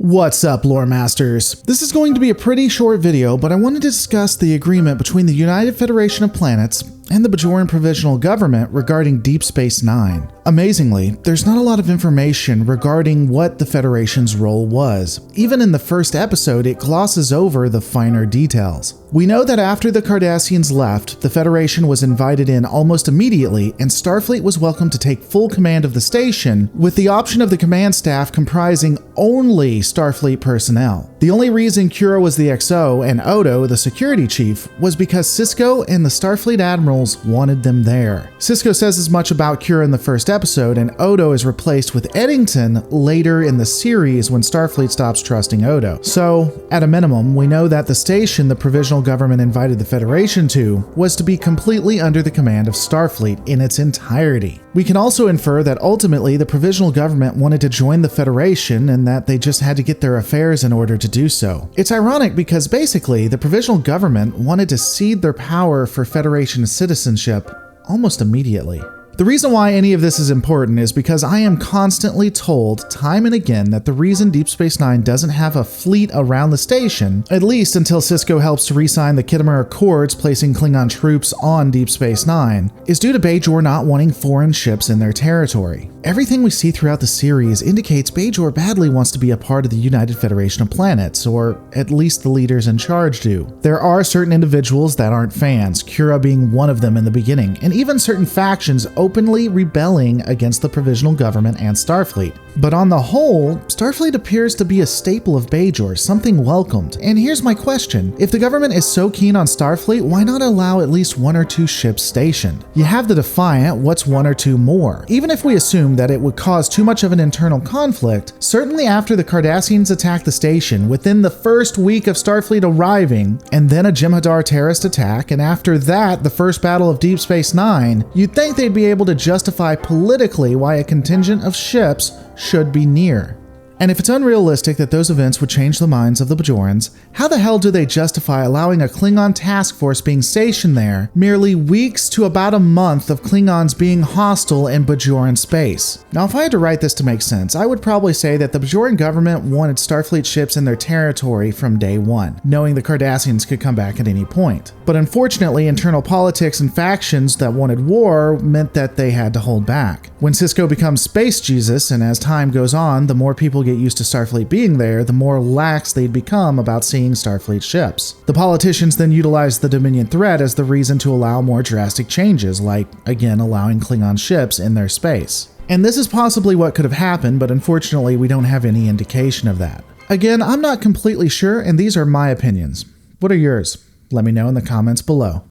What's up, lore masters? This is going to be a pretty short video, but I wanted to discuss the agreement between the United Federation of Planets and the Bajoran Provisional Government regarding Deep Space Nine. Amazingly, there's not a lot of information regarding what the Federation's role was. Even in the first episode, it glosses over the finer details. We know that after the Cardassians left, the Federation was invited in almost immediately, and Starfleet was welcome to take full command of the station, with the option of the command staff comprising only Starfleet personnel. The only reason Kira was the XO and Odo the security chief was because Sisko and the Starfleet admirals wanted them there. Sisko says as much about Kira in the first episode, and Odo is replaced with Eddington later in the series when Starfleet stops trusting Odo. So, at a minimum, we know that the station the Provisional Government invited the Federation to was to be completely under the command of Starfleet in its entirety. We can also infer that ultimately the Provisional Government wanted to join the Federation and that they just had to get their affairs in order to do so. It's ironic because basically the Provisional Government wanted to cede their power for Federation citizenship almost immediately. The reason why any of this is important is because I am constantly told time and again that the reason Deep Space Nine doesn't have a fleet around the station, at least until Sisko helps to re-sign the Khitomer Accords placing Klingon troops on Deep Space Nine, is due to Bajor not wanting foreign ships in their territory. Everything we see throughout the series indicates Bajor badly wants to be a part of the United Federation of Planets, or at least the leaders in charge do. There are certain individuals that aren't fans, Kira being one of them in the beginning, and even certain factions openly rebelling against the Provisional Government and Starfleet. But on the whole, Starfleet appears to be a staple of Bajor, something welcomed. And here's my question. If the government is so keen on Starfleet, why not allow at least one or two ships stationed? You have the Defiant, what's one or two more? Even if we assume that it would cause too much of an internal conflict, certainly after the Cardassians attacked the station, within the first week of Starfleet arriving, and then a Jem'Hadar terrorist attack, and after that, the first battle of Deep Space Nine, you'd think they'd be able to justify politically why a contingent of ships should be near. And if it's unrealistic that those events would change the minds of the Bajorans, how the hell do they justify allowing a Klingon task force being stationed there merely weeks to about a month of Klingons being hostile in Bajoran space? Now, if I had to write this to make sense, I would probably say that the Bajoran government wanted Starfleet ships in their territory from day one, knowing the Cardassians could come back at any point. But unfortunately, internal politics and factions that wanted war meant that they had to hold back. When Sisko becomes Space Jesus, and as time goes on, the more people get used to Starfleet being there, the more lax they'd become about seeing Starfleet ships. The politicians then utilized the Dominion threat as the reason to allow more drastic changes, like, again, allowing Klingon ships in their space. And this is possibly what could have happened, but unfortunately we don't have any indication of that. Again, I'm not completely sure, and these are my opinions. What are yours? Let me know in the comments below.